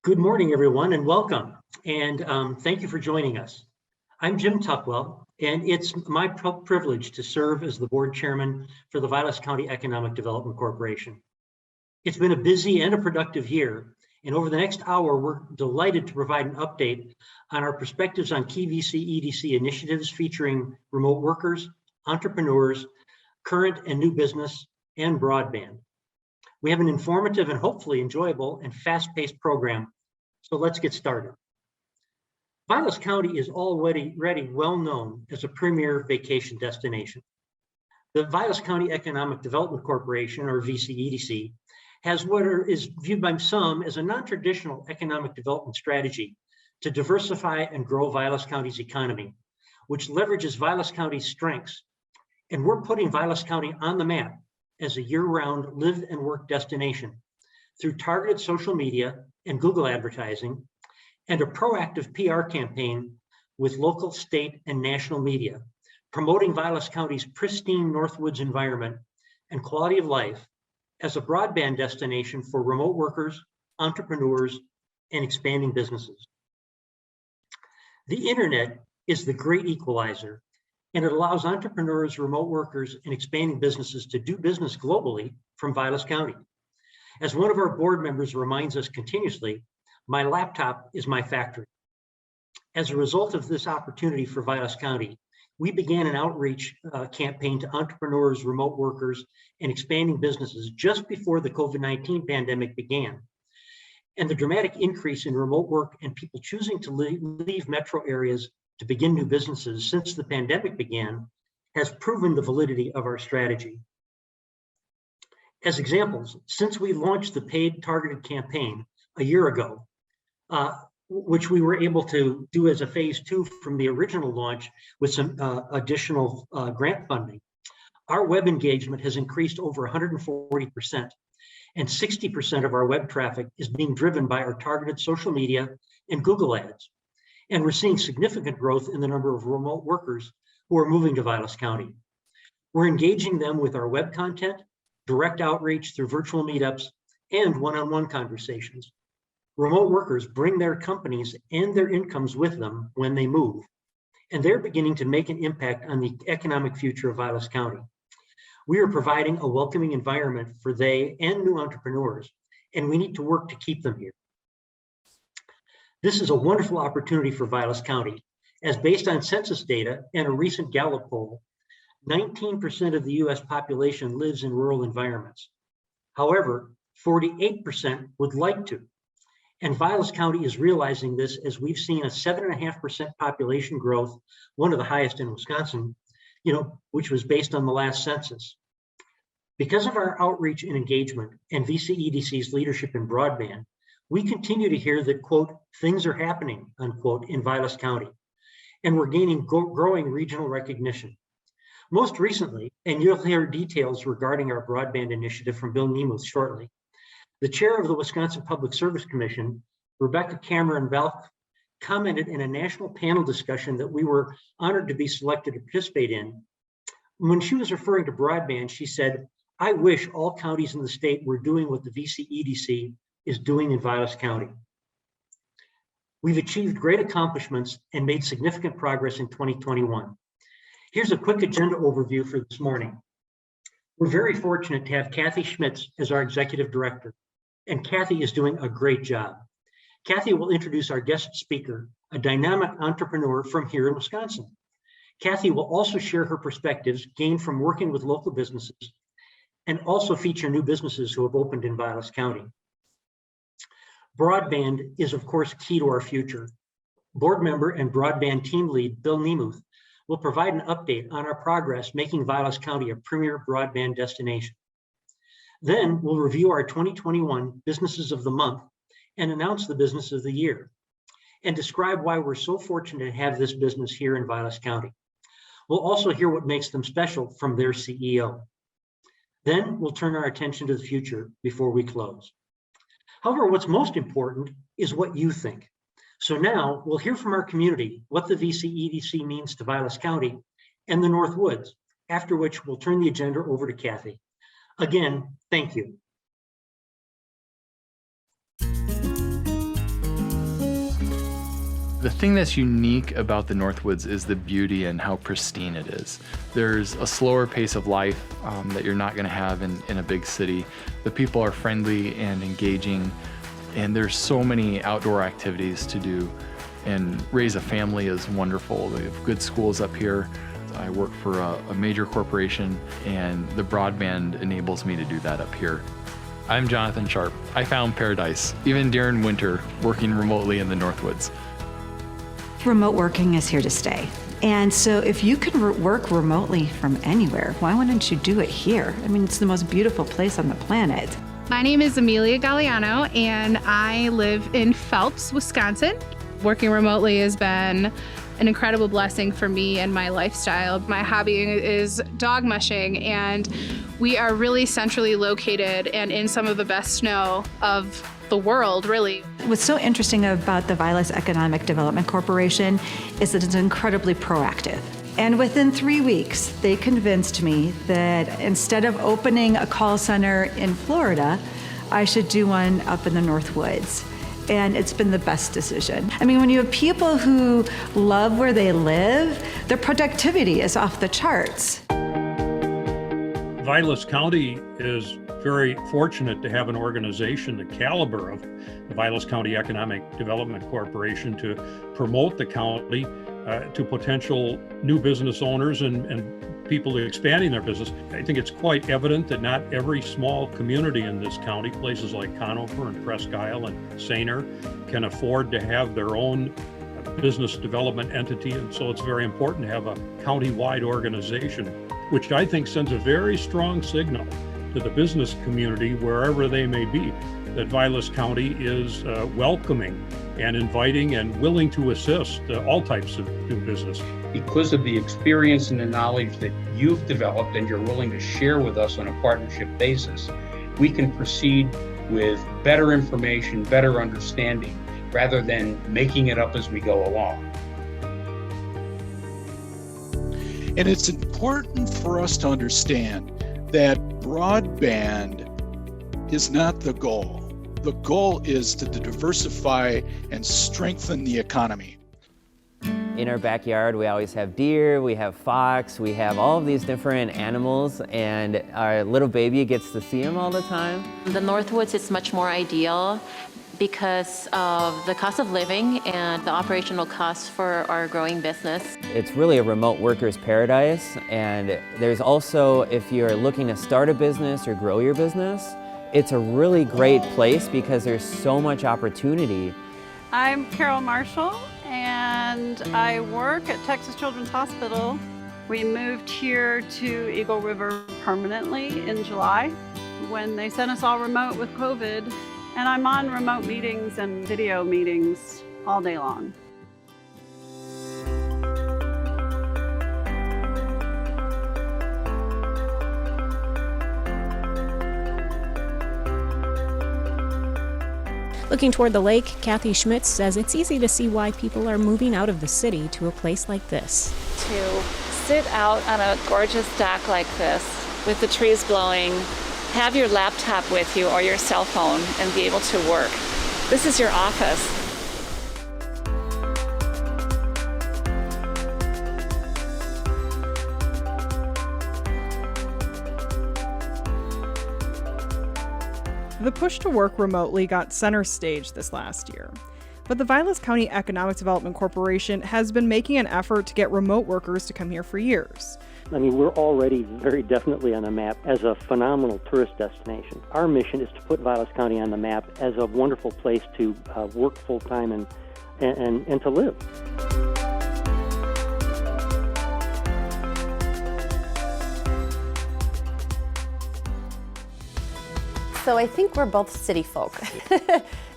Good morning, everyone, and welcome. And thank you for joining us. I'm Jim Tuckwell, and it's my privilege to serve as the board chairman for the Vilas County Economic Development Corporation. It's been a busy and a productive year, and over the next hour, we're delighted to provide an update on our perspectives on key VC/EDC initiatives featuring remote workers, entrepreneurs, current and new business, and broadband. We have an informative and hopefully enjoyable and fast-paced program, so let's get started. Vilas County is already well known as a premier vacation destination. The Vilas County Economic Development Corporation, or VC/EDC, has what is viewed by some as a non-traditional economic development strategy to diversify and grow Vilas County's economy, which leverages Vilas County's strengths. And we're putting Vilas County on the map as a year-round live and work destination through targeted social media and Google advertising and a proactive PR campaign with local, state, and national media, promoting Vilas County's pristine Northwoods environment and quality of life as a broadband destination for remote workers, entrepreneurs, and expanding businesses. The internet is the great equalizer, and it allows entrepreneurs, remote workers, and expanding businesses to do business globally from Vilas County. As one of our board members reminds us continuously, my laptop is my factory. As a result of this opportunity for Vilas County, we began an outreach campaign to entrepreneurs, remote workers, and expanding businesses just before the COVID-19 pandemic began. And the dramatic increase in remote work and people choosing to leave metro areas to begin new businesses since the pandemic began has proven the validity of our strategy. As examples, since we launched the paid targeted campaign a year ago, which we were able to do as a phase 2 from the original launch with some additional grant funding, our web engagement has increased over 140%, and 60% of our web traffic is being driven by our targeted social media and Google ads. And we're seeing significant growth in the number of remote workers who are moving to Vilas County. We're engaging them with our web content, direct outreach through virtual meetups, and one-on-one conversations. Remote workers bring their companies and their incomes with them when they move, and they're beginning to make an impact on the economic future of Vilas County. We are providing a welcoming environment for they and new entrepreneurs, and we need to work to keep them here. This is a wonderful opportunity for Vilas County, as based on census data and a recent Gallup poll, 19% of the US population lives in rural environments. However, 48% would like to. And Vilas County is realizing this as we've seen a 7.5% population growth, one of the highest in Wisconsin, which was based on the last census. Because of our outreach and engagement and VC/EDC's leadership in broadband, we continue to hear that, quote, things are happening, unquote, in Vilas County, and we're gaining growing regional recognition. Most recently, and you'll hear details regarding our broadband initiative from Bill Niemuth shortly, the chair of the Wisconsin Public Service Commission, Rebecca Cameron-Valk, commented in a national panel discussion that we were honored to be selected to participate in. When she was referring to broadband, she said, I wish all counties in the state were doing what the VC/EDC is doing in Vilas County. We've achieved great accomplishments and made significant progress in 2021. Here's a quick agenda overview for this morning. We're very fortunate to have Kathy Schmitz as our executive director, and Kathy is doing a great job. Kathy will introduce our guest speaker, a dynamic entrepreneur from here in Wisconsin. Kathy will also share her perspectives gained from working with local businesses and also feature new businesses who have opened in Vilas County. Broadband is, of course, key to our future. Board member and broadband team lead, Bill Niemuth, will provide an update on our progress making Vilas County a premier broadband destination. Then we'll review our 2021 Businesses of the Month and announce the Business of the Year and describe why we're so fortunate to have this business here in Vilas County. We'll also hear what makes them special from their CEO. Then we'll turn our attention to the future before we close. However, what's most important is what you think. So now we'll hear from our community what the VC/EDC means to Vilas County and the Northwoods, after which we'll turn the agenda over to Kathy. Again, thank you. The thing that's unique about the Northwoods is the beauty and how pristine it is. There's a slower pace of life that you're not going to have in a big city. The people are friendly and engaging, and there's so many outdoor activities to do. And raise a family is wonderful. We have good schools up here. I work for a major corporation, and the broadband enables me to do that up here. I'm Jonathan Sharp. I found paradise, even during winter, working remotely in the Northwoods. Remote working is here to stay. And so if you can work remotely from anywhere, why wouldn't you do it here? I mean, it's the most beautiful place on the planet. My name is Amelia Galliano, and I live in Phelps, Wisconsin. Working remotely has been an incredible blessing for me and my lifestyle. My hobby is dog mushing, and we are really centrally located and in some of the best snow of the world, really. What's so interesting about the Vilas Economic Development Corporation is that it's incredibly proactive. And within 3 weeks, they convinced me that instead of opening a call center in Florida, I should do one up in the Northwoods. And it's been the best decision. I mean, when you have people who love where they live, their productivity is off the charts. Vilas County is very fortunate to have an organization the caliber of the Vilas County Economic Development Corporation to promote the county to potential new business owners and people expanding their business. I think it's quite evident that not every small community in this county, places like Conover and Presque Isle and Sainer, can afford to have their own business development entity. And so it's very important to have a county-wide organization, which I think sends a very strong signal to the business community, wherever they may be, that Vilas County is welcoming and inviting and willing to assist all types of new business. Because of the experience and the knowledge that you've developed and you're willing to share with us on a partnership basis, we can proceed with better information, better understanding, rather than making it up as we go along. And it's important for us to understand that broadband is not the goal. The goal is to diversify and strengthen the economy. In our backyard, we always have deer, we have fox, we have all of these different animals, and our little baby gets to see them all the time. The Northwoods is much more ideal because of the cost of living and the operational costs for our growing business. It's really a remote worker's paradise, and there's also, if you're looking to start a business or grow your business, it's a really great place because there's so much opportunity. I'm Carol Marshall, and I work at Texas Children's Hospital. We moved here to Eagle River permanently in July when they sent us all remote with COVID. And I'm on remote meetings and video meetings all day long. Looking toward the lake, Kathy Schmitz says it's easy to see why people are moving out of the city to a place like this. To sit out on a gorgeous dock like this with the trees blowing, have your laptop with you or your cell phone and be able to work. This is your office. The push to work remotely got center stage this last year. But the Vilas County Economic Development Corporation has been making an effort to get remote workers to come here for years. I mean, we're already very definitely on the map as a phenomenal tourist destination. Our mission is to put Vilas County on the map as a wonderful place to work full-time and to live. So I think we're both city folk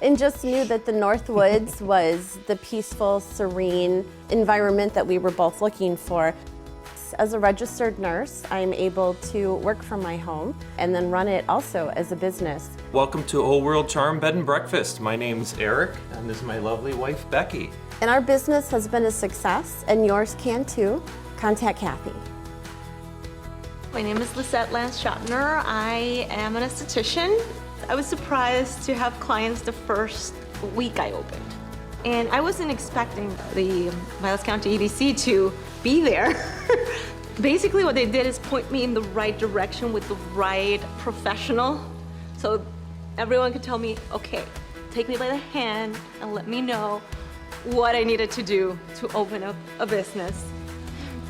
and just knew that the Northwoods was the peaceful, serene environment that we were both looking for. As a registered nurse, I'm able to work from my home and then run it also as a business. Welcome to Old World Charm Bed and Breakfast. My name's Eric, and this is my lovely wife, Becky. And our business has been a success, and yours can too. Contact Kathy. My name is Lisette Lance-Schottner. I am an esthetician. I was surprised to have clients the first week I opened. And I wasn't expecting the Vilas County EDC to be there. Basically what they did is point me in the right direction with the right professional. So everyone could tell me, okay, take me by the hand and let me know what I needed to do to open up a business.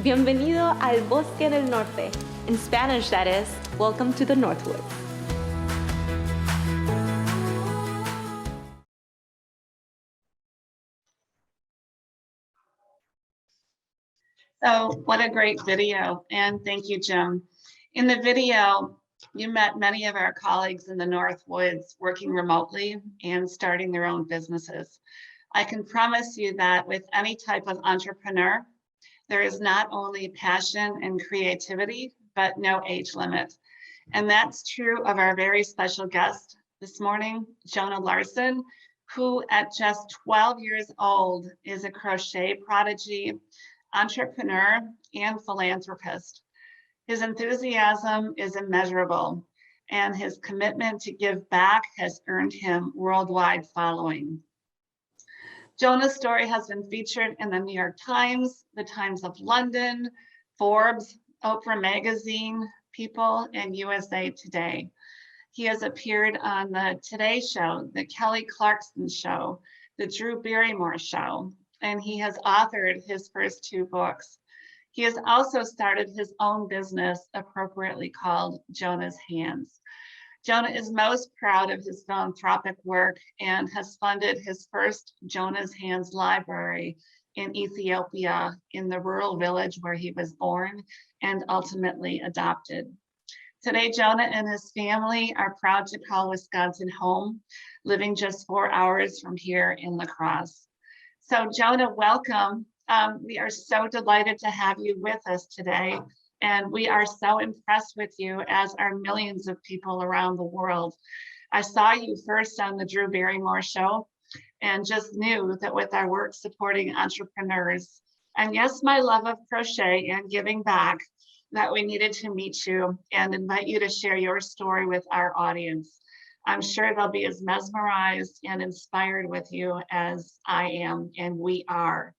Bienvenido al Bosque del Norte. In Spanish, that is, welcome to the Northwoods. So what a great video, and thank you, Jim. In the video, you met many of our colleagues in the Northwoods working remotely and starting their own businesses. I can promise you that with any type of entrepreneur, there is not only passion and creativity, but no age limit. And that's true of our very special guest this morning, Jonah Larson, who at just 12 years old is a crochet prodigy, entrepreneur, and philanthropist. His enthusiasm is immeasurable, and his commitment to give back has earned him worldwide following. Jonah's story has been featured in the New York Times, the Times of London, Forbes, Oprah Magazine, People, and USA Today. He has appeared on the Today Show, the Kelly Clarkson Show, the Drew Barrymore Show, and he has authored his first 2 books. He has also started his own business, appropriately called Jonah's Hands. Jonah is most proud of his philanthropic work and has funded his first Jonah's Hands library in Ethiopia, in the rural village where he was born and ultimately adopted. Today, Jonah and his family are proud to call Wisconsin home, living just 4 hours from here in La Crosse. So Jonah, welcome. We are so delighted to have you with us today. And we are so impressed with you, as are millions of people around the world. I saw you first on the Drew Barrymore Show and just knew that with our work supporting entrepreneurs, and yes, my love of crochet and giving back, that we needed to meet you and invite you to share your story with our audience. I'm sure they'll be as mesmerized and inspired with you as I am, and we are.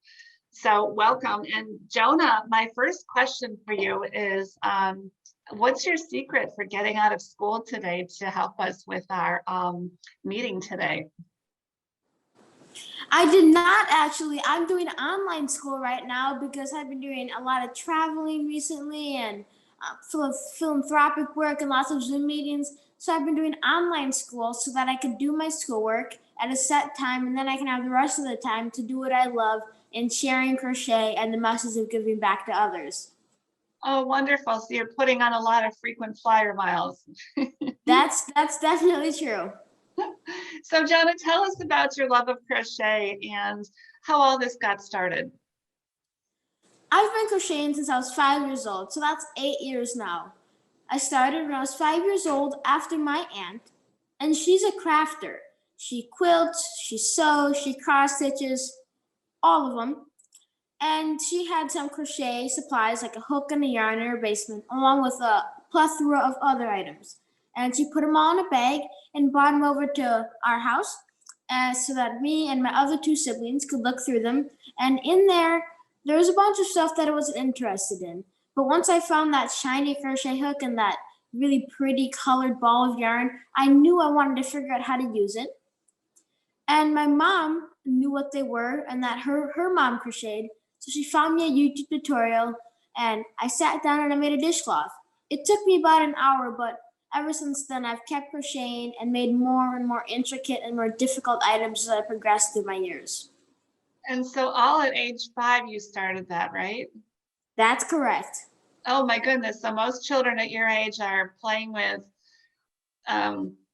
So welcome. And Jonah, my first question for you is, what's your secret for getting out of school today to help us with our meeting today? I did not actually. I'm doing online school right now because I've been doing a lot of traveling recently and philanthropic work and lots of Zoom meetings. So I've been doing online school so that I can do my schoolwork at a set time, and then I can have the rest of the time to do what I love in sharing crochet and the message of giving back to others. Oh, wonderful. So you're putting on a lot of frequent flyer miles. That's definitely true. So Jonah, tell us about your love of crochet and how all this got started. I've been crocheting since I was 5 years old, so that's 8 years now. I started when I was 5 years old after my aunt, and she's a crafter. She quilts, she sews, she cross stitches, all of them. And she had some crochet supplies like a hook and a yarn in her basement, along with a plethora of other items. And she put them all in a bag and brought them over to our house so that me and my other 2 siblings could look through them. And in there was a bunch of stuff that I wasn't interested in. But once I found that shiny crochet hook and that really pretty colored ball of yarn, I knew I wanted to figure out how to use it. And my mom knew what they were and that her mom crocheted. So she found me a YouTube tutorial and I sat down and I made a dishcloth. It took me about an hour, but ever since then I've kept crocheting and made more and more intricate and more difficult items as I progressed through my years. And so all at age 5, you started that, right? That's correct. Oh my goodness. So most children at your age are playing with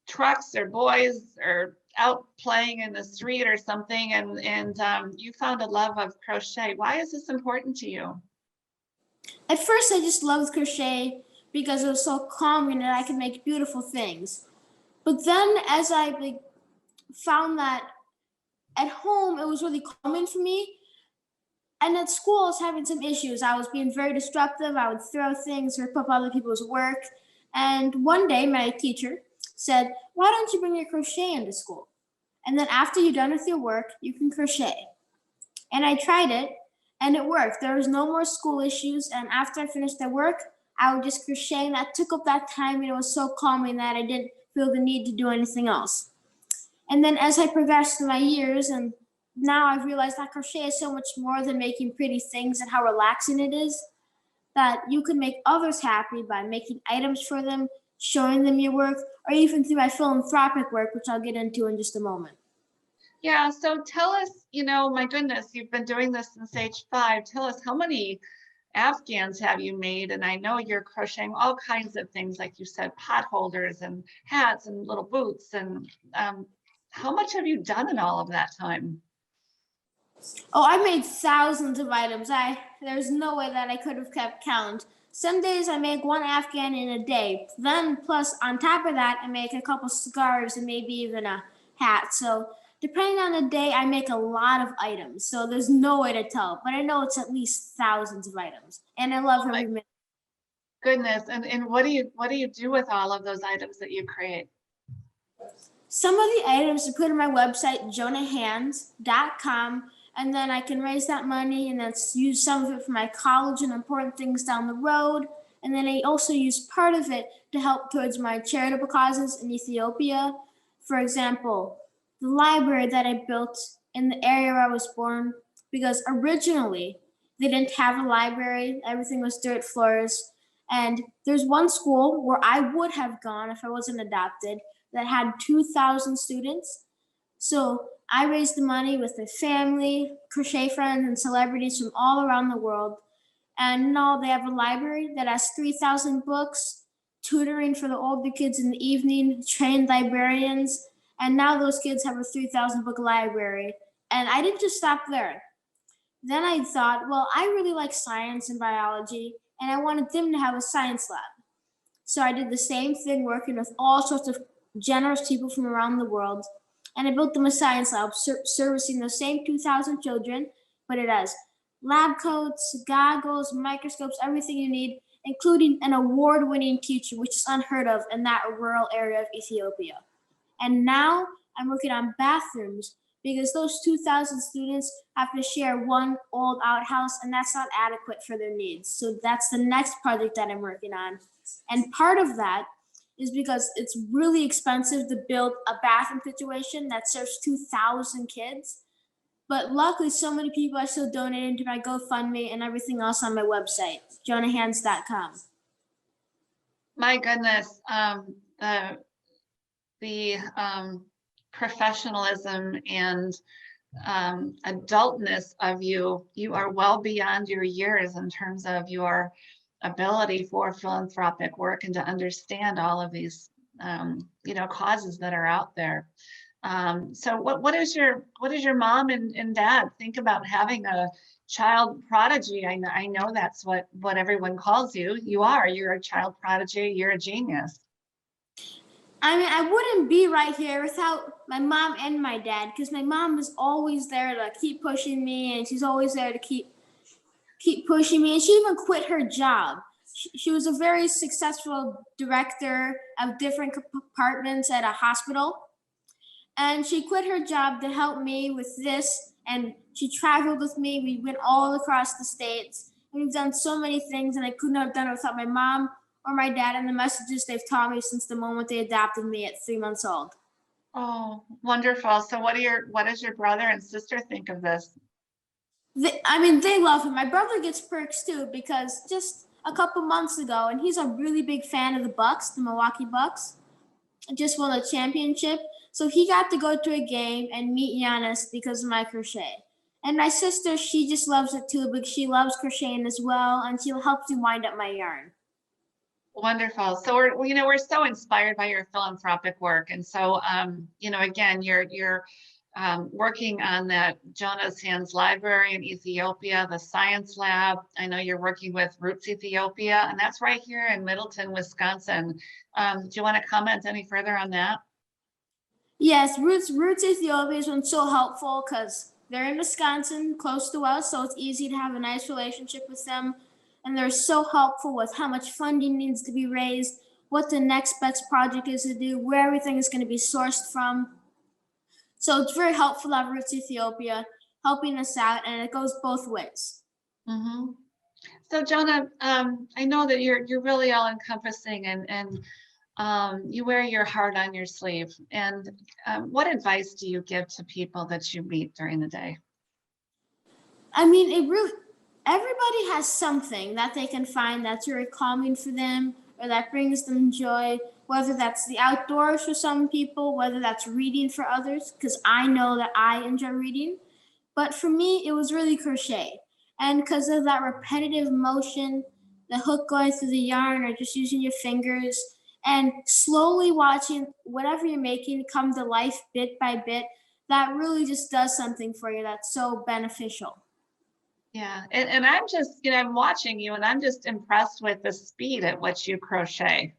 trucks or boys or out playing in the street or something, and you found a love of crochet. Why is this important to you? At first I just loved crochet because it was so calming and I could make beautiful things. But then as I found that at home it was really calming for me, and at school I was having some issues. I was being very disruptive. I would throw things, rip up other people's work. And one day my teacher said, "Why don't you bring your crochet into school?" And then after you're done with your work, you can crochet. And I tried it and it worked. There was no more school issues. And after I finished the work, I would just crochet, and that took up that time, and it was so calming that I didn't feel the need to do anything else. And then as I progressed through my years, and now I've realized that crochet is so much more than making pretty things and how relaxing it is, that you can make others happy by making items for them, showing them your work, or even through my philanthropic work, which I'll get into in just a moment. Yeah, so tell us, my goodness, you've been doing this since age 5. Tell us, how many Afghans have you made? And I know you're crocheting all kinds of things, like you said, pot holders and hats and little boots. And how much have you done in all of that time? Oh, I made thousands of items. There's no way that I could have kept count. Some days I make one Afghan in a day. Then plus on top of that, I make a couple scarves and maybe even a hat. So depending on the day, I make a lot of items. So there's no way to tell, but I know it's at least thousands of items. And I love every minute. Goodness. And what do you do with all of those items that you create? Some of the items I put on my website, jonahhands.com, and then I can raise that money and that's use some of it for my college and important things down the road. And then I also use part of it to help towards my charitable causes in Ethiopia. For example, the library that I built in the area where I was born, because originally they didn't have a library. Everything was dirt floors. And there's one school where I would have gone if I wasn't adopted that had 2,000 students. So I raised the money with the family, crochet friends, and celebrities from all around the world. And now they have a library that has 3,000 books, tutoring for the older kids in the evening, trained librarians. And now those kids have a 3,000 book library. And I didn't just stop there. Then I thought, well, I really like science and biology, and I wanted them to have a science lab. So I did the same thing, working with all sorts of generous people from around the world. And I built them a science lab, servicing those same 2,000 children, but it has lab coats, goggles, microscopes, everything you need, including an award-winning teacher, which is unheard of in that rural area of Ethiopia. And now I'm working on bathrooms because those 2,000 students have to share one old outhouse, and that's not adequate for their needs. So that's the next project that I'm working on. And part of that is because it's really expensive to build a bathroom situation that serves 2,000 kids. But luckily, so many people are still donating to my GoFundMe and everything else on my website, jonahhands.com. My goodness, the professionalism and adultness of you are well beyond your years in terms of your ability for philanthropic work and to understand all of these causes that are out there. So what does your mom and dad think about having a child prodigy? I know that's what everyone calls you. You're a child prodigy, you're a genius. I mean, I wouldn't be right here without my mom and my dad, because my mom is always there to keep pushing me, and she's always there to keep pushing me. And she even quit her job. She was a very successful director of different departments at a hospital. And she quit her job to help me with this. And she traveled with me. We went all across the states. And we've done so many things, and I couldn't have done it without my mom or my dad and the messages they've taught me since the moment they adopted me at 3 months old. Oh, wonderful. So what does your brother and sister think of this? They love him. My brother gets perks too, because just a couple months ago, and he's a really big fan of the Bucks, the Milwaukee Bucks, just won a championship. So he got to go to a game and meet Giannis because of my crochet. And my sister, she just loves it too, because she loves crocheting as well, and she'll help me wind up my yarn. Wonderful. So we're so inspired by your philanthropic work, and so again, you're working on that Jonah's Hands Library in Ethiopia, the Science Lab. I know you're working with Roots Ethiopia, and that's right here in Middleton, Wisconsin. Do you want to comment any further on that? Yes, Roots Ethiopia has been so helpful because they're in Wisconsin, close to us, so it's easy to have a nice relationship with them. And they're so helpful with how much funding needs to be raised, what the next best project is to do, where everything is going to be sourced from. So it's very helpful to have Roots Ethiopia helping us out, and it goes both ways. Mm-hmm. So Jonah, I know that you're really all encompassing, and you wear your heart on your sleeve. And what advice do you give to people that you meet during the day? I mean, everybody has something that they can find that's very calming for them or that brings them joy, whether that's the outdoors for some people, whether that's reading for others, because I know that I enjoy reading. But for me, it was really crochet. And because of that repetitive motion, the hook going through the yarn or just using your fingers and slowly watching whatever you're making come to life bit by bit, that really just does something for you that's so beneficial. Yeah, and I'm just, I'm watching you and I'm just impressed with the speed at which you crochet.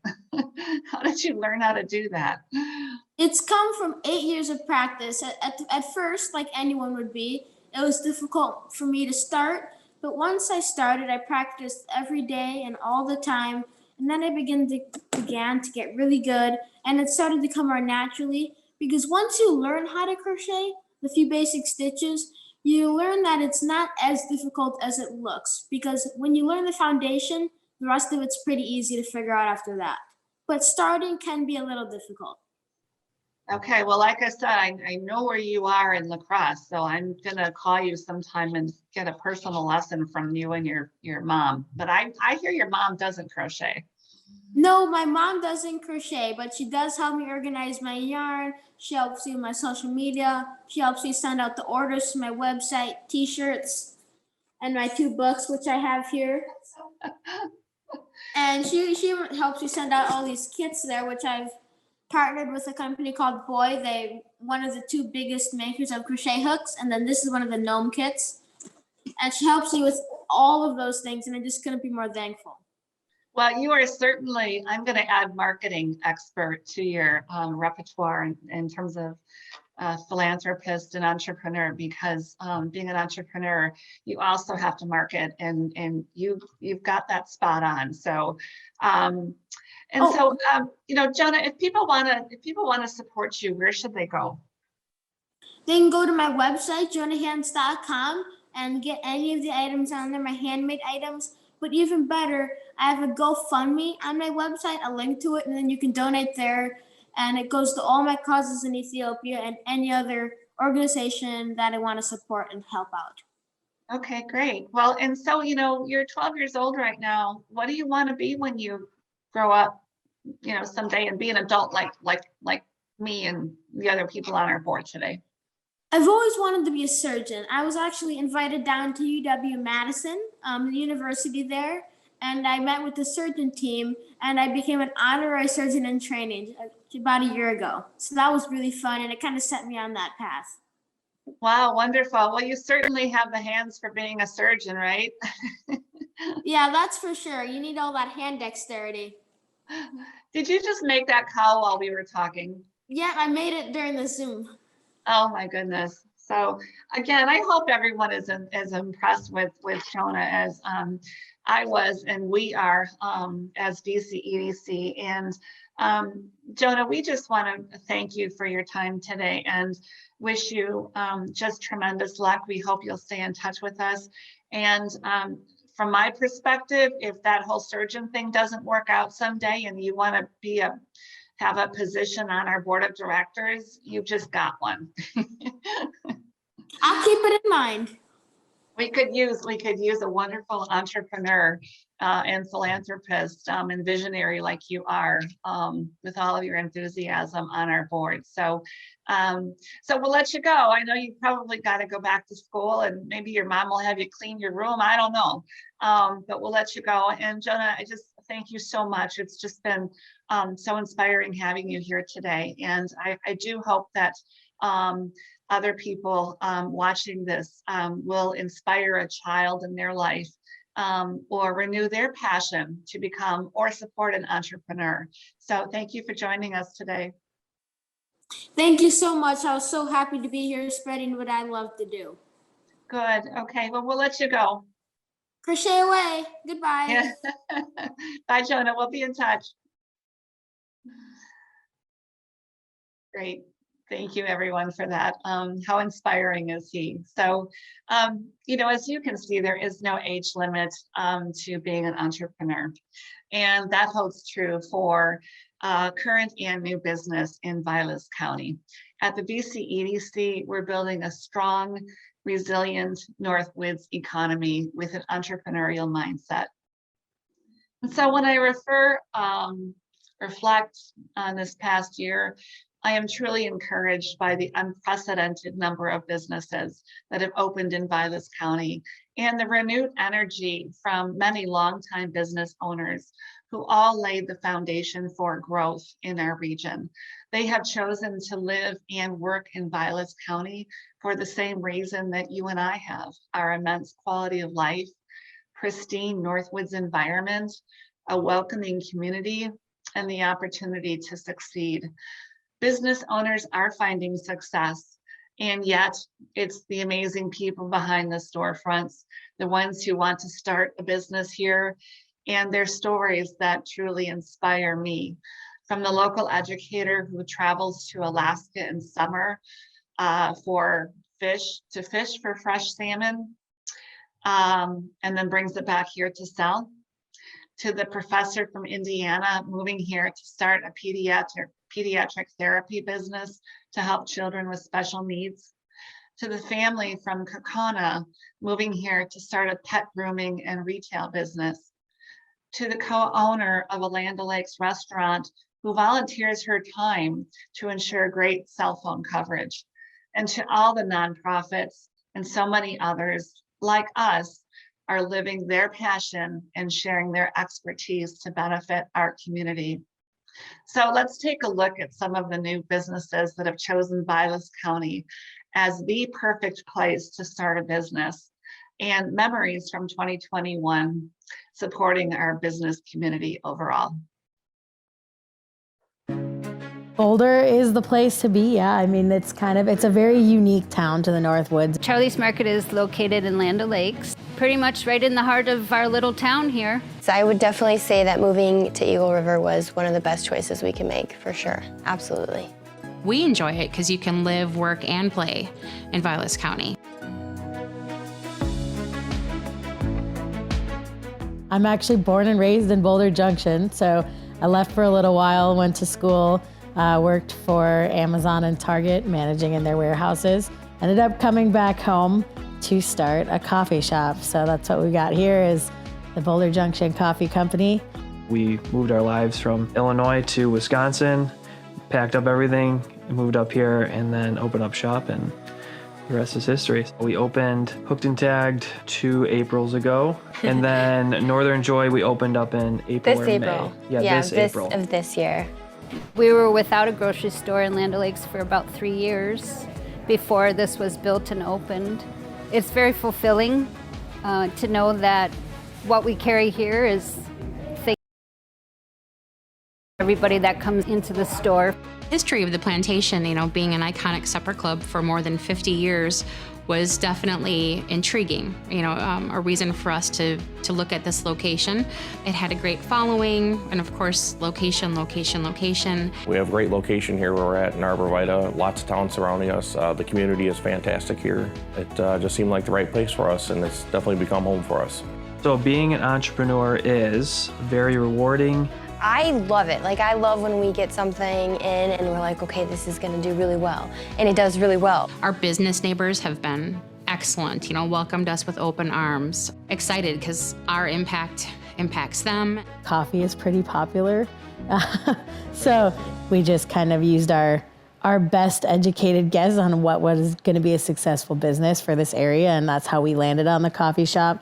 How did you learn how to do that? It's come from 8 years of practice. At first, like anyone would be, it was difficult for me to start. But once I started, I practiced every day and all the time. And then I began to get really good. And it started to come more naturally. Because once you learn how to crochet, the few basic stitches, you learn that it's not as difficult as it looks. Because when you learn the foundation, the rest of it's pretty easy to figure out after that. But starting can be a little difficult. Okay, well, like I said, I know where you are in lacrosse, so I'm gonna call you sometime and get a personal lesson from you and your mom. But I hear your mom doesn't crochet. No, my mom doesn't crochet, but she does help me organize my yarn. She helps me with my social media. She helps me send out the orders to my website, t-shirts, and my 2 books, which I have here. And she helps me send out all these kits there, which I've partnered with a company called Boy. They one of the 2 biggest makers of crochet hooks, and then this is one of the gnome kits. And she helps me with all of those things, and I just couldn't be more thankful. Well, you are certainly, I'm going to add marketing expert to your repertoire in terms of philanthropist and entrepreneur, because being an entrepreneur, you also have to market, and you've got that spot on. So, Jonah, if people want to support you, where should they go? They can go to my website, jonahhands.com, and get any of the items on there, my handmade items. But even better, I have a GoFundMe on my website, a link to it, and then you can donate there. And it goes to all my causes in Ethiopia and any other organization that I want to support and help out. Okay, great. Well, and so, you're 12 years old right now. What do you want to be when you grow up, someday, and be an adult like me and the other people on our board today? I've always wanted to be a surgeon. I was actually invited down to UW-Madison, the university there, and I met with the surgeon team, and I became an honorary surgeon in training about a year ago. So that was really fun, and it kind of set me on that path. Wow, wonderful. Well, you certainly have the hands for being a surgeon, right? Yeah, that's for sure. You need all that hand dexterity. Did you just make that call while we were talking? Yeah, I made it during the Zoom. Oh my goodness. So again, I hope everyone is impressed with Jonah as I was, and we are as VCEDC. And Jonah, we just want to thank you for your time today and wish you just tremendous luck. We hope you'll stay in touch with us. And from my perspective, if that whole surgeon thing doesn't work out someday and you want to have a position on our board of directors, you've just got one. I'll keep it in mind. We could use a wonderful entrepreneur and philanthropist and visionary like you are, with all of your enthusiasm on our board. So we'll let you go. I know you probably got to go back to school, and maybe your mom will have you clean your room. I don't know, but we'll let you go. And Jonah, I just thank you so much. It's just been so inspiring having you here today. And I do hope that other people watching this will inspire a child in their life or renew their passion to become or support an entrepreneur. So thank you for joining us today. Thank you so much. I was so happy to be here spreading what I love to do. Good. Okay, well, we'll let you go. Crochet away. Goodbye. Yeah. Bye, Jonah. We'll be in touch. Great. Thank you, everyone, for that. How inspiring is he? So, as you can see, there is no age limit to being an entrepreneur. And that holds true for current and new business in Vilas County. At the BC EDC, we're building a strong, resilient Northwoods economy with an entrepreneurial mindset. And so when I reflect on this past year, I am truly encouraged by the unprecedented number of businesses that have opened in Vilas County and the renewed energy from many longtime business owners who all laid the foundation for growth in our region. They have chosen to live and work in Vilas County for the same reason that you and I have: our immense quality of life, pristine Northwoods environment, a welcoming community, and the opportunity to succeed. Business owners are finding success, and yet it's the amazing people behind the storefronts, the ones who want to start a business here, and their stories that truly inspire me. From the local educator who travels to Alaska in summer for fish for fresh salmon, and then brings it back here to sell, to the professor from Indiana moving here to start a pediatric therapy business to help children with special needs, to the family from Kokona moving here to start a pet grooming and retail business, to the co-owner of a Land O'Lakes restaurant who volunteers her time to ensure great cell phone coverage, and to all the nonprofits and so many others like us are living their passion and sharing their expertise to benefit our community. So let's take a look at some of the new businesses that have chosen Vilas County as the perfect place to start a business, and memories from 2021 supporting our business community overall. Boulder is the place to be, yeah. I mean, it's a very unique town to the Northwoods. Charlie's Market is located in Land O'Lakes, pretty much right in the heart of our little town here. So I would definitely say that moving to Eagle River was one of the best choices we can make, for sure, absolutely. We enjoy it because you can live, work, and play in Vilas County. I'm actually born and raised in Boulder Junction, so I left for a little while, went to school, worked for Amazon and Target, managing in their warehouses. Ended up coming back home to start a coffee shop. So that's what we got here is the Boulder Junction Coffee Company. We moved our lives from Illinois to Wisconsin, packed up everything, moved up here, and then opened up shop, and the rest is history. We opened Hooked and Tagged 2 Aprils ago, and then Northern Joy we opened up in April or April. May. Yeah, this April. Of this year. We were without a grocery store in Land O'Lakes for about 3 years before this was built and opened. It's very fulfilling to know that what we carry here is everybody that comes into the store. History of the plantation, being an iconic supper club for more than 50 years was definitely intriguing, a reason for us to look at this location. It had a great following, and of course, location. We have a great location here where we're at in Arborvita, lots of towns surrounding us. The community is fantastic here. It just seemed like the right place for us, and it's definitely become home for us. So being an entrepreneur is very rewarding. I love it. I love when we get something in and we're like, okay, this is gonna do really well. And it does really well. Our business neighbors have been excellent, welcomed us with open arms. Excited because our impact impacts them. Coffee is pretty popular. So we just kind of used our best educated guess on what was gonna be a successful business for this area, and that's how we landed on the coffee shop.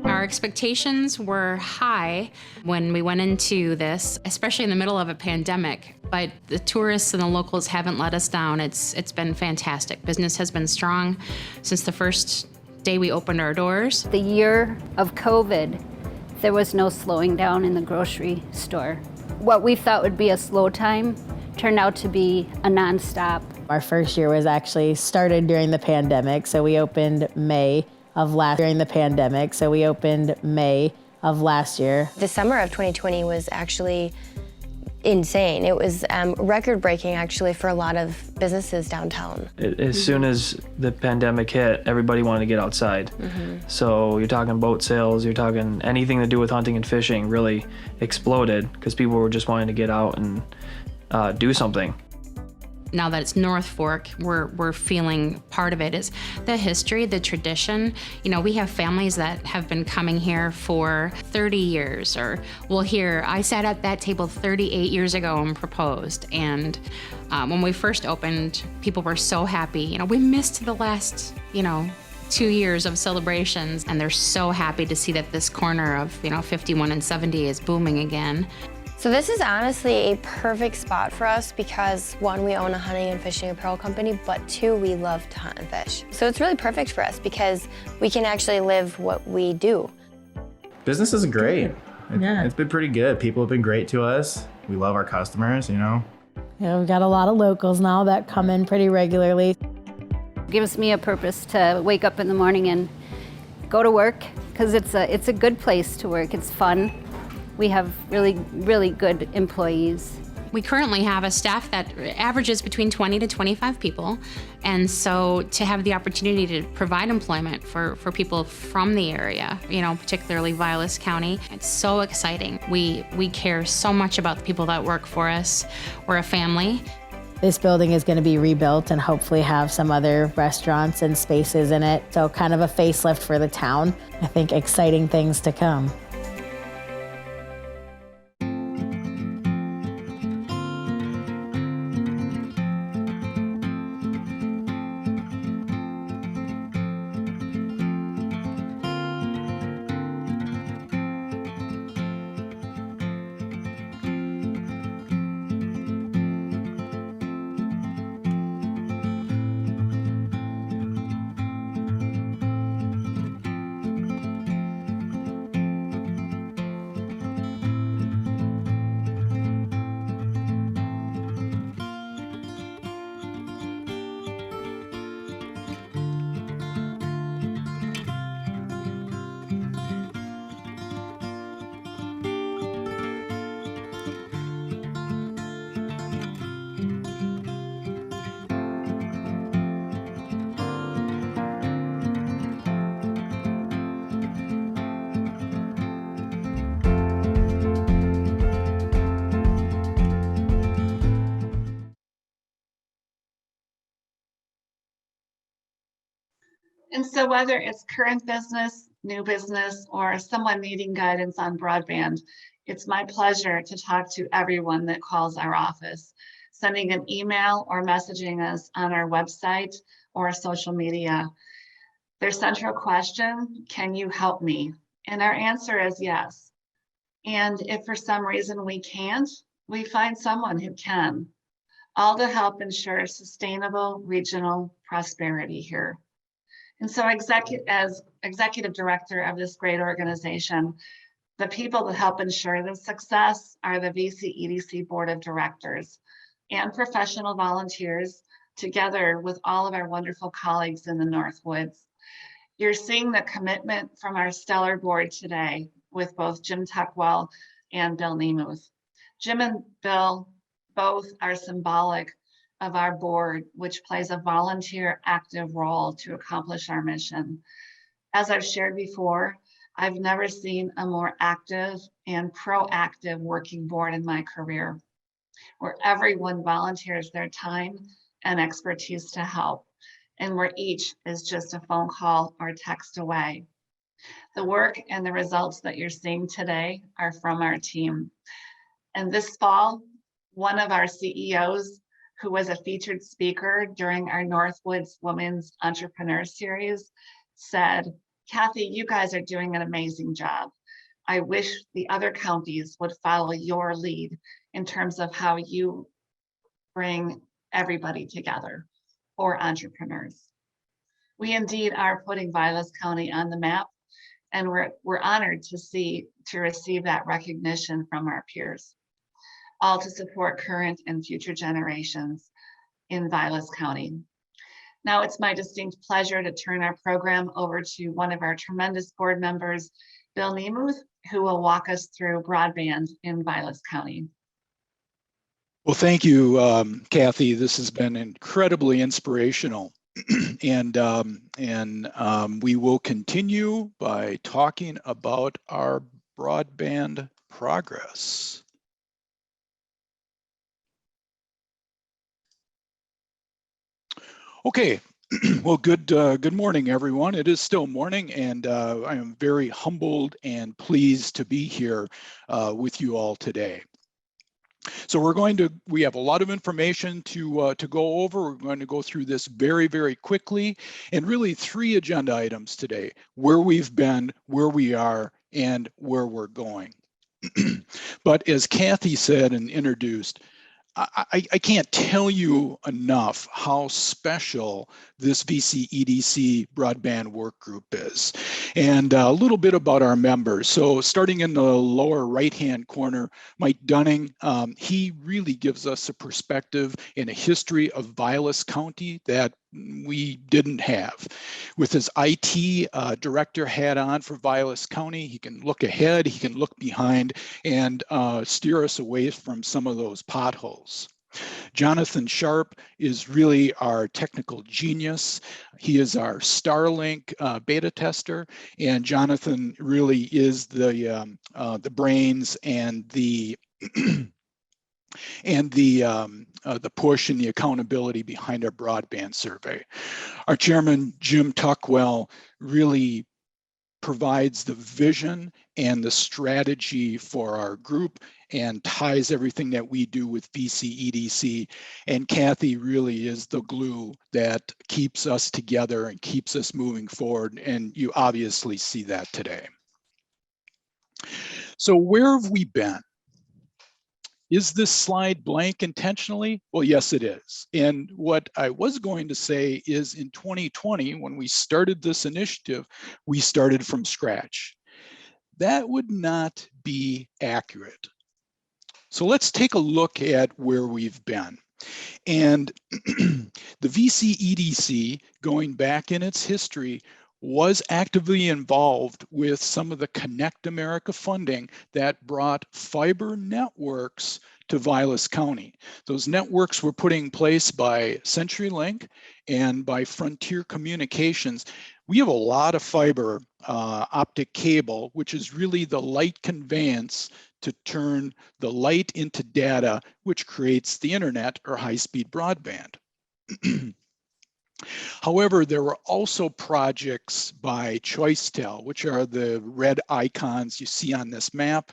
Our expectations were high when we went into this, especially in the middle of a pandemic, but the tourists and the locals haven't let us down. It's been fantastic. Business has been strong since the first day we opened our doors. The year of COVID, there was no slowing down in the grocery store. What we thought would be a slow time turned out to be a nonstop. Our first year was actually started during the pandemic, so we opened May of last year. The summer of 2020 was actually insane. It was record-breaking, actually, for a lot of businesses downtown. As soon as the pandemic hit, everybody wanted to get outside. So you're talking boat sales, you're talking anything to do with hunting and fishing really exploded because people were just wanting to get out and do something. Now that it's North Fork, we're feeling part of it is the history, the tradition. You know, we have families that have been coming here for 30 years, or we'll hear, I sat at that table 38 years ago and proposed. And when we first opened, people were so happy. You know, we missed the last, 2 years of celebrations, and they're so happy to see that this corner of, 51 and 70 is booming again. So this is honestly a perfect spot for us because 1, we own a hunting and fishing apparel company, but 2, we love to hunt and fish. So it's really perfect for us because we can actually live what we do. Business is great. Yeah. It's been pretty good. People have been great to us. We love our customers, Yeah, we've got a lot of locals now that come in pretty regularly. Gives me a purpose to wake up in the morning and go to work because it's a good place to work. It's fun. We have really, really good employees. We currently have a staff that averages between 20 to 25 people. And so to have the opportunity to provide employment for people from the area, particularly Vilas County, it's so exciting. We care so much about the people that work for us. We're a family. This building is going to be rebuilt and hopefully have some other restaurants and spaces in it. So kind of a facelift for the town. I think exciting things to come. And so whether it's current business, new business, or someone needing guidance on broadband, it's my pleasure to talk to everyone that calls our office, sending an email or messaging us on our website or social media. Their central question, can you help me? And our answer is yes. And if for some reason we can't, we find someone who can, all to help ensure sustainable regional prosperity here. And so as executive director of this great organization, the people that help ensure the success are the VCEDC Board of Directors and professional volunteers, together with all of our wonderful colleagues in the Northwoods. You're seeing the commitment from our stellar board today with both Jim Tuckwell and Bill Nemuth. Jim and Bill both are symbolic of our board, which plays a volunteer active role to accomplish our mission. As I've shared before, I've never seen a more active and proactive working board in my career, where everyone volunteers their time and expertise to help, and where each is just a phone call or text away. The work and the results that you're seeing today are from our team. And this fall, one of our CEOs, who was a featured speaker during our Northwoods Women's Entrepreneur Series, said, Kathy, you guys are doing an amazing job. I wish the other counties would follow your lead in terms of how you bring everybody together for entrepreneurs. We indeed are putting Vilas County on the map, and we're honored to receive that recognition from our peers, all to support current and future generations in Vilas County. Now it's my distinct pleasure to turn our program over to one of our tremendous board members, Bill Nemuth, who will walk us through broadband in Vilas County. Well, thank you, Kathy. This has been incredibly inspirational. and we will continue by talking about our broadband progress. Okay, well, good morning, everyone. It is still morning, and I am very humbled and pleased to be here with you all today. So we have a lot of information to go over. We're going to go through this very, very quickly, and really 3 agenda items today: where we've been, where we are, and where we're going. But as Kathy said and introduced, I can't tell you enough how special this VC-EDC broadband work group is. And a little bit about our members. So starting in the lower right-hand corner, Mike Dunning, he really gives us a perspective and a history of Vilas County that we didn't have. With his IT director hat on for Vilas County, he can look ahead, he can look behind, and steer us away from some of those potholes. Jonathan Sharp is really our technical genius. He is our Starlink beta tester, and Jonathan really is the brains and the and the push and the accountability behind our broadband survey. Our chairman, Jim Tuckwell, really provides the vision and the strategy for our group and ties everything that we do with VC-EDC. And Kathy really is the glue that keeps us together and keeps us moving forward. And you obviously see that today. So where have we been? Is this slide blank intentionally? Well, yes, it is. And what I was going to say is in 2020, when we started this initiative, we started from scratch. That would not be accurate. So let's take a look at where we've been. And the VC-EDC, going back in its history, was actively involved with some of the Connect America funding that brought fiber networks to Vilas County. Those networks were put in place by CenturyLink and by Frontier Communications. We have a lot of fiber optic cable, which is really the light conveyance to turn the light into data, which creates the internet or high-speed broadband. However, there were also projects by ChoiceTel, which are the red icons you see on this map,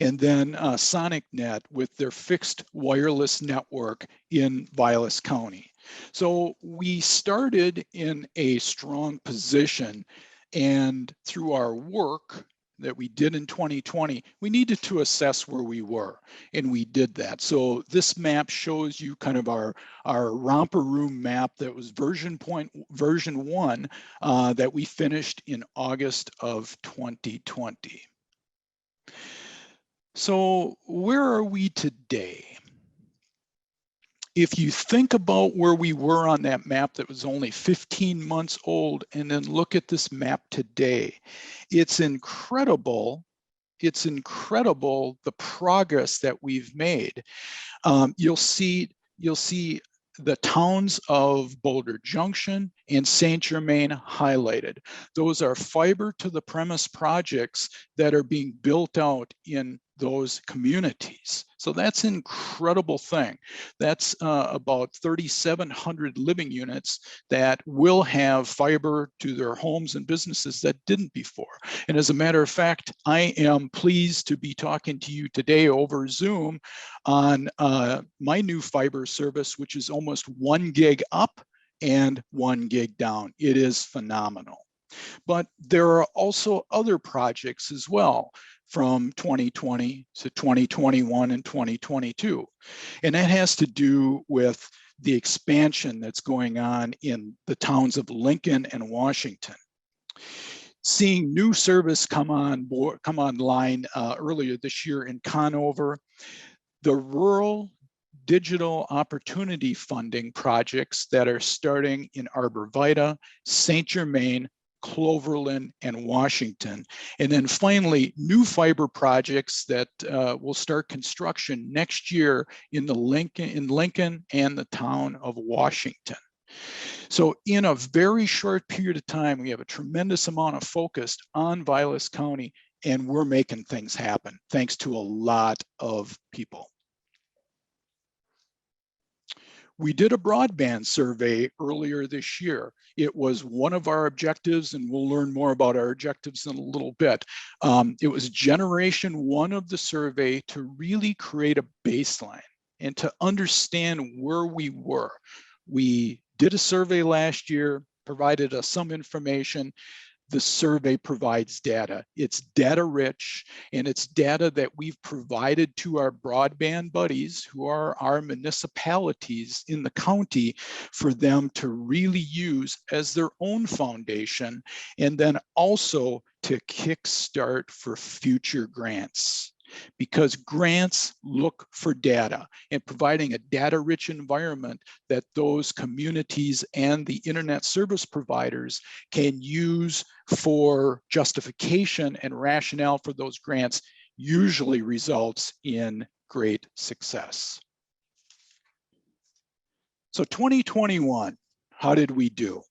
and then SonicNet with their fixed wireless network in Vilas County. So we started in a strong position, and through our work that we did in 2020, we needed to assess where we were, and we did that. So this map shows you kind of our romper room map that was version 1 that we finished in August of 2020. So where are we today? If you think about where we were on that map that was only 15 months old, and then look at this map today, it's incredible. It's incredible the progress that we've made. You'll see the towns of Boulder Junction and Saint Germain highlighted. Those are fiber to the premise projects that are being built out in those communities. So that's an incredible thing. That's about 3,700 living units that will have fiber to their homes and businesses that didn't before. And as a matter of fact, I am pleased to be talking to you today over Zoom on my new fiber service, which is almost 1 gig up and 1 gig down. It is phenomenal. But there are also other projects as well from 2020 to 2021 and 2022. And that has to do with the expansion that's going on in the towns of Lincoln and Washington. Seeing new service come online earlier this year in Conover, the rural digital opportunity funding projects that are starting in Arbor Vita, Saint Germain, Cloverland, and Washington. And then finally, new fiber projects that will start construction next year in Lincoln and the town of Washington. So in a very short period of time, we have a tremendous amount of focus on Vilas County, and we're making things happen thanks to a lot of people. We did a broadband survey earlier this year. It was one of our objectives, and we'll learn more about our objectives in a little bit. It was generation one of the survey to really create a baseline and to understand where we were. We did a survey last year, provided us some information. The survey provides data. It's data rich, and it's data that we've provided to our broadband buddies, who are our municipalities in the county, for them to really use as their own foundation, and then also to kickstart for future grants. Because grants look for data, and providing a data-rich environment that those communities and the internet service providers can use for justification and rationale for those grants usually results in great success. So 2021, how did we do?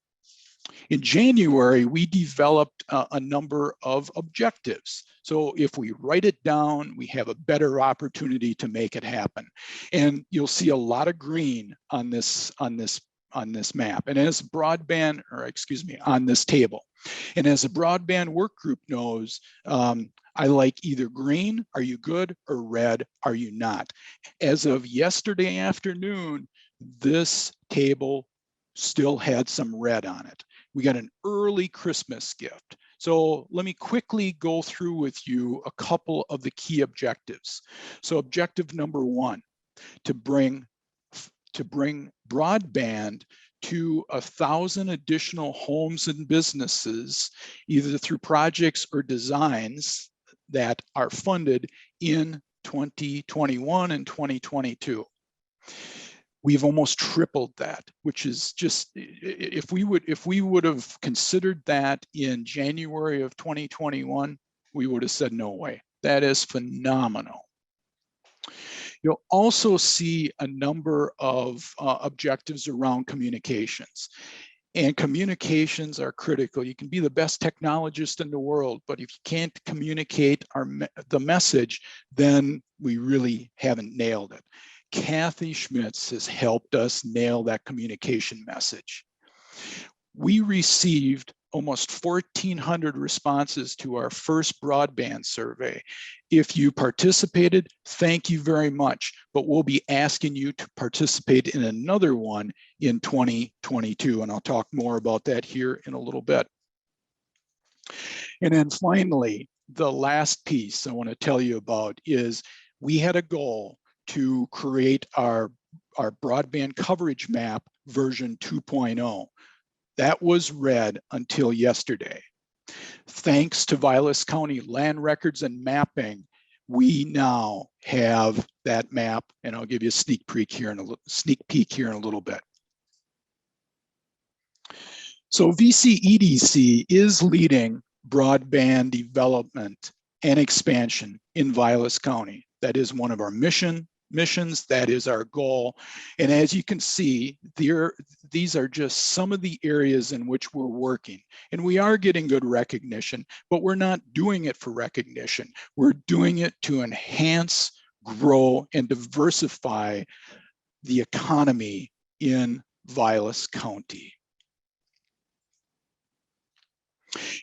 In January, we developed a number of objectives. So if we write it down, we have a better opportunity to make it happen. And you'll see a lot of green on this map, and as broadband, or excuse me, on this table. And as a broadband work group knows, I like either green, are you good, or red, are you not? As of yesterday afternoon, this table still had some red on it. We got an early Christmas gift. So let me quickly go through with you a couple of the key objectives. So objective number one, to bring broadband to 1,000 additional homes and businesses, either through projects or designs that are funded in 2021 and 2022. We've almost tripled that, which is just, if we would have considered that in January of 2021, we would have said no way. That is phenomenal. You'll also see a number of objectives around communications. And communications are critical. You can be the best technologist in the world, but if you can't communicate the message, then we really haven't nailed it. Kathy Schmitz has helped us nail that communication message. We received almost 1,400 responses to our first broadband survey. If you participated, thank you very much, but we'll be asking you to participate in another one in 2022, and I'll talk more about that here in a little bit. And then finally, the last piece I want to tell you about is we had a goal to create our broadband coverage map version 2.0. That was read until yesterday. Thanks to Vilas County Land Records and Mapping, we now have that map, and I'll give you a sneak peek here in a little bit. So VCEDC is leading broadband development and expansion in Vilas County. That is one of our missions. That is our goal. And as you can see, these are just some of the areas in which we're working. And we are getting good recognition, but we're not doing it for recognition. We're doing it to enhance, grow, and diversify the economy in Vilas County.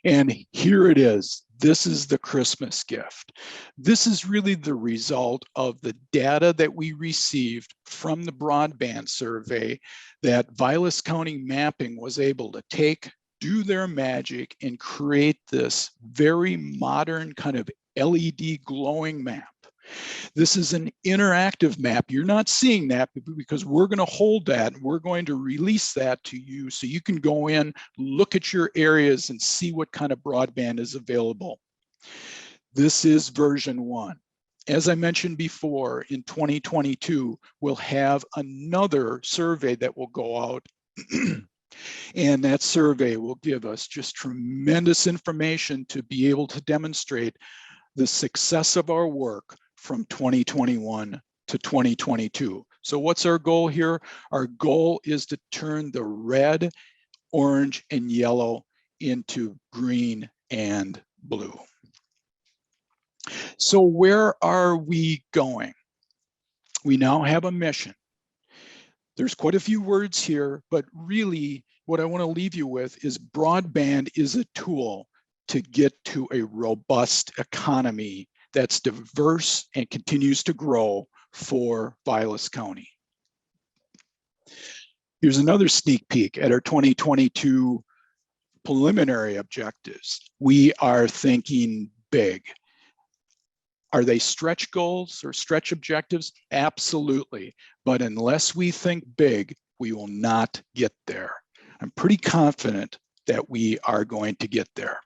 And here it is. This is the Christmas gift. This is really the result of the data that we received from the broadband survey that Vilas County Mapping was able to take, do their magic, and create this very modern kind of LED glowing map. This is an interactive map. You're not seeing that because we're going to hold that and we're going to release that to you so you can go in, look at your areas and see what kind of broadband is available. This is version 1. As I mentioned before, in 2022, we'll have another survey that will go out And that survey will give us just tremendous information to be able to demonstrate the success of our work from 2021 to 2022. So what's our goal here? Our goal is to turn the red, orange, and yellow into green and blue. So where are we going? We now have a mission. There's quite a few words here, but really what I want to leave you with is broadband is a tool to get to a robust economy that's diverse and continues to grow for Vilas County. Here's another sneak peek at our 2022 preliminary objectives. We are thinking big. Are they stretch goals or stretch objectives? Absolutely. But unless we think big, we will not get there. I'm pretty confident that we are going to get there.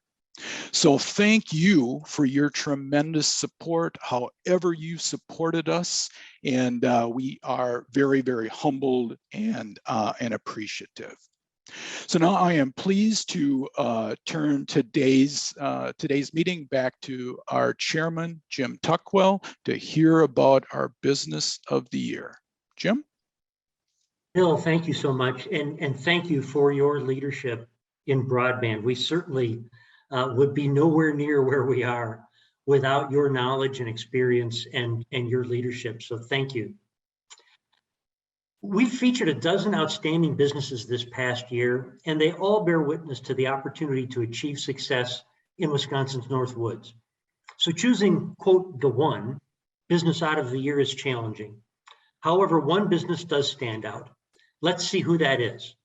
So thank you for your tremendous support, however you supported us. And we are very, very humbled and appreciative. So now I am pleased to turn today's meeting back to our chairman, Jim Tuckwell, to hear about our business of the year. Jim? Bill, thank you so much. And thank you for your leadership in broadband. We certainly would be nowhere near where we are without your knowledge and experience and your leadership. So thank you. We've featured a dozen outstanding businesses this past year, and they all bear witness to the opportunity to achieve success in Wisconsin's North Woods. So choosing, quote, the one business out of the year is challenging. However, one business does stand out. Let's see who that is.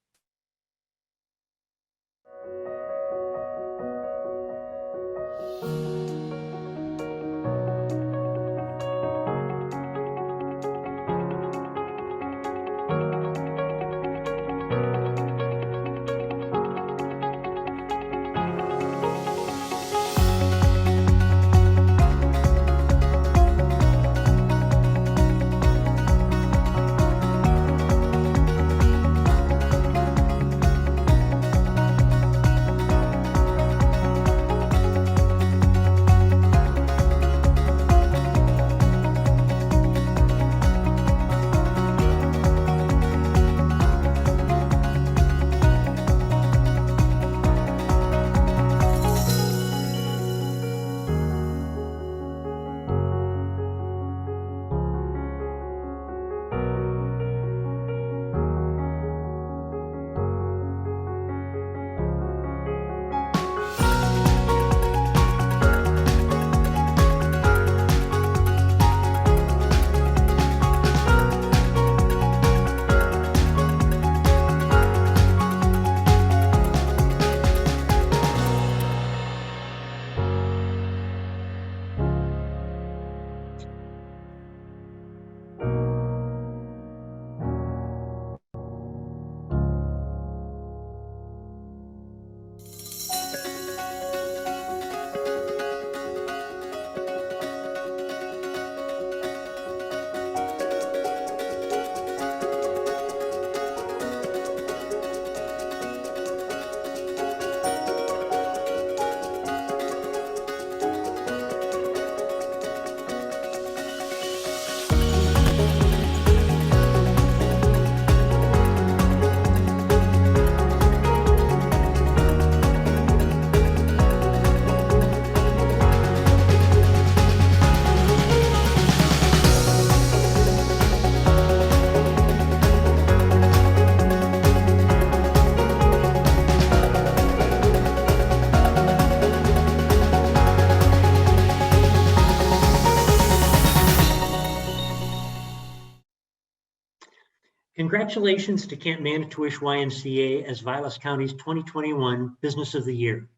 Congratulations to Camp Manitowish YMCA as Vilas County's 2021 Business of the Year.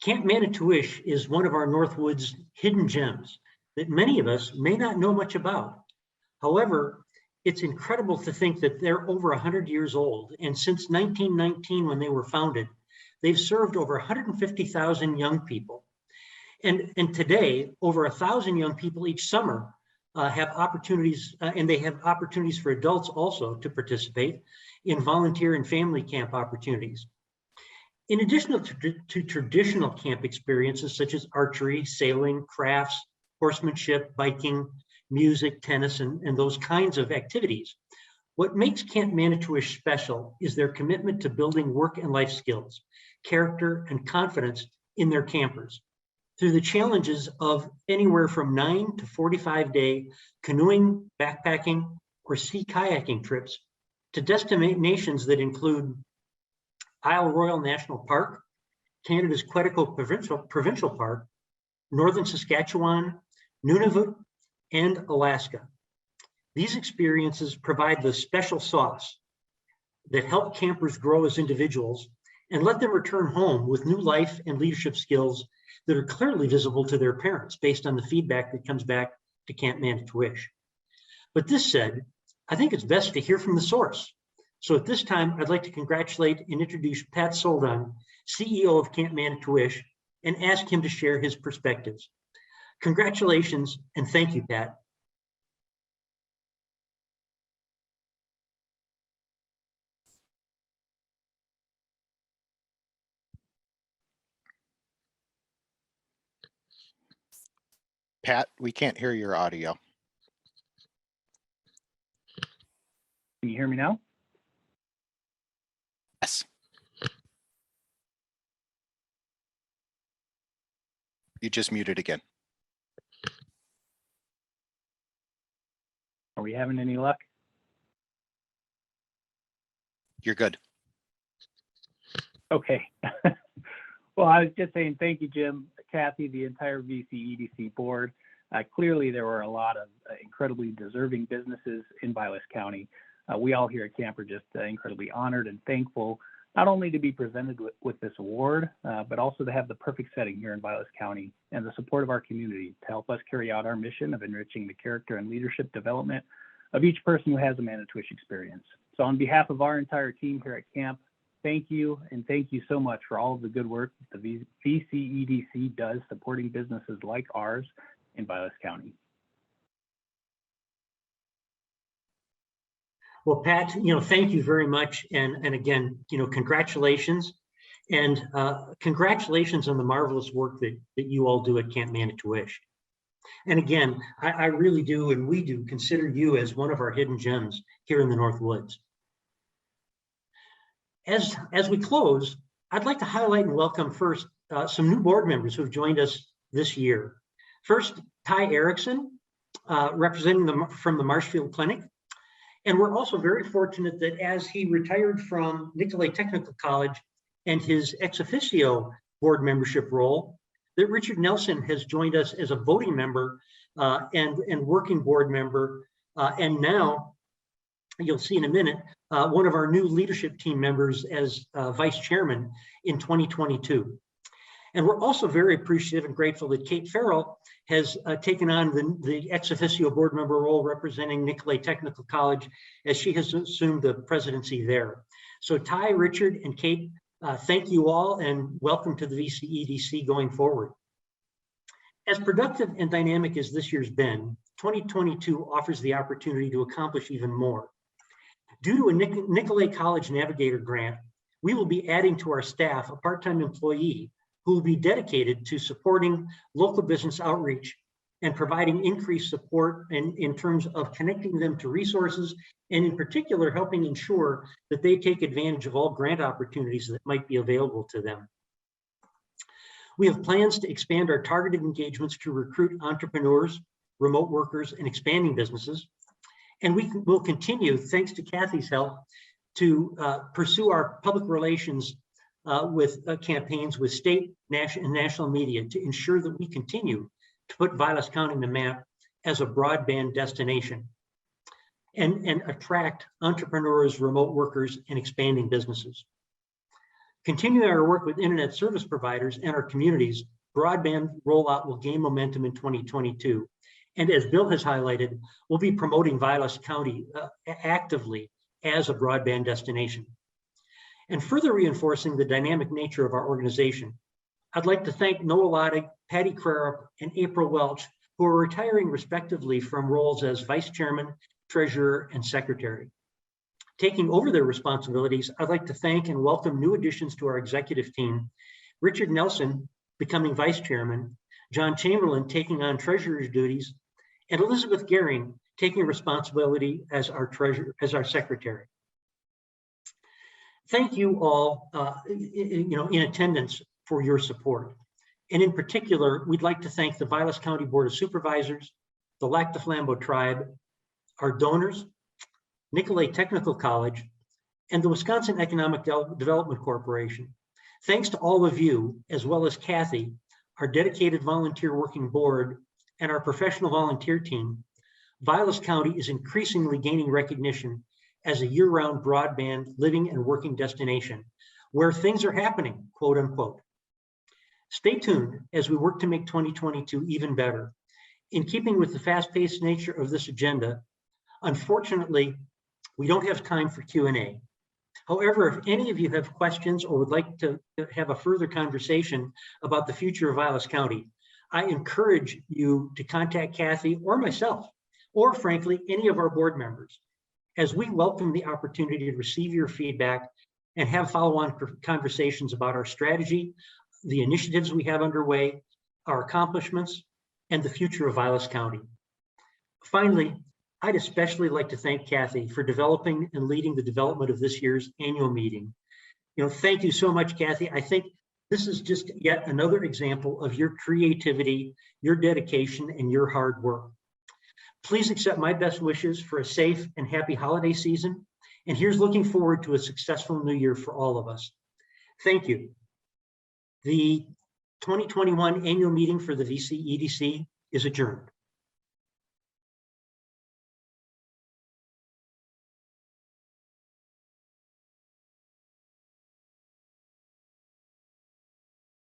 Camp Manitowish is one of our Northwoods hidden gems that many of us may not know much about. However, it's incredible to think that they're over 100 years old, and since 1919, when they were founded, they've served over 150,000 young people. And today, over 1,000 young people each summer have opportunities, and they have opportunities for adults also to participate in volunteer and family camp opportunities. In addition to traditional camp experiences such as archery, sailing, crafts, horsemanship, biking, music, tennis, and those kinds of activities, what makes Camp Manitowish special is their commitment to building work and life skills, character, and confidence in their campers through the challenges of anywhere from 9 to 45-day canoeing, backpacking, or sea kayaking trips to destinations that include Isle Royale National Park, Canada's Quetico Provincial Park, Northern Saskatchewan, Nunavut, and Alaska. These experiences provide the special sauce that help campers grow as individuals and let them return home with new life and leadership skills that are clearly visible to their parents based on the feedback that comes back to Camp Manitowish. But this said, I think it's best to hear from the source. So at this time, I'd like to congratulate and introduce Pat Soldan, CEO of Camp Manitowish, and ask him to share his perspectives. Congratulations, and thank you, Pat. Pat, we can't hear your audio. Can you hear me now? Yes. You just muted again. Are we having any luck? You're good. Okay. Well, I was just saying thank you, Jim, Kathy, the entire VCEDC board. Clearly, there were a lot of incredibly deserving businesses in Vilas County. We all here at camp are just incredibly honored and thankful, not only to be presented with this award, but also to have the perfect setting here in Vilas County and the support of our community to help us carry out our mission of enriching the character and leadership development of each person who has a Manitowish experience. So on behalf of our entire team here at camp, thank you, and thank you so much for all of the good work that the VCEDC does supporting businesses like ours in Vilas County. Well, Pat, thank you very much. And again, congratulations. And congratulations on the marvelous work that you all do at Camp Manitowish. And again, I really do, and we do, consider you as one of our hidden gems here in the North Woods. As we close, I'd like to highlight and welcome first some new board members who have joined us this year. First, Ty Erickson, representing from the Marshfield Clinic. And we're also very fortunate that as he retired from Nicolet Technical College and his ex officio board membership role, that Richard Nelson has joined us as a voting member and working board member. And now, you'll see in a minute, one of our new leadership team members as vice chairman in 2022. And we're also very appreciative and grateful that Kate Farrell has taken on the ex officio board member role representing Nicolet Technical College as she has assumed the presidency there. So Ty, Richard, and Kate, thank you all and welcome to the VCEDC going forward. As productive and dynamic as this year's been, 2022 offers the opportunity to accomplish even more. Due to a Nicolet College Navigator grant, we will be adding to our staff a part-time employee who will be dedicated to supporting local business outreach and providing increased support in terms of connecting them to resources, and in particular, helping ensure that they take advantage of all grant opportunities that might be available to them. We have plans to expand our targeted engagements to recruit entrepreneurs, remote workers, and expanding businesses. And we will continue, thanks to Kathy's help, to pursue our public relations with campaigns with state, national, and national media to ensure that we continue to put Vilas County on the map as a broadband destination and attract entrepreneurs, remote workers, and expanding businesses. Continuing our work with internet service providers and our communities, broadband rollout will gain momentum in 2022. And as Bill has highlighted, we'll be promoting Vilas County actively as a broadband destination. And further reinforcing the dynamic nature of our organization, I'd like to thank Noah Loddig, Patty Crarup, and April Welch who are retiring respectively from roles as Vice Chairman, Treasurer, and Secretary. Taking over their responsibilities, I'd like to thank and welcome new additions to our executive team, Richard Nelson becoming Vice Chairman, John Chamberlain taking on Treasurer's duties, and Elizabeth Gehring taking responsibility as our Secretary. Thank you all in attendance for your support. And in particular, we'd like to thank the Vilas County Board of Supervisors, the Lac du Flambeau Tribe, our donors, Nicolet Technical College, and the Wisconsin Economic Development Corporation. Thanks to all of you, as well as Kathy, our dedicated volunteer working board, and our professional volunteer team, Vilas County is increasingly gaining recognition as a year-round broadband living and working destination where things are happening, quote unquote. Stay tuned as we work to make 2022 even better. In keeping with the fast-paced nature of this agenda, unfortunately, we don't have time for Q&A. However, if any of you have questions or would like to have a further conversation about the future of Vilas County, I encourage you to contact Kathy or myself, or frankly, any of our board members, as we welcome the opportunity to receive your feedback and have follow-on conversations about our strategy, the initiatives we have underway, our accomplishments, and the future of Vilas County. Finally, I'd especially like to thank Kathy for developing and leading the development of this year's annual meeting. Thank you so much, Kathy. I think this is just yet another example of your creativity, your dedication, and your hard work. Please accept my best wishes for a safe and happy holiday season. And here's looking forward to a successful new year for all of us. Thank you. The 2021 annual meeting for the VCEDC is adjourned.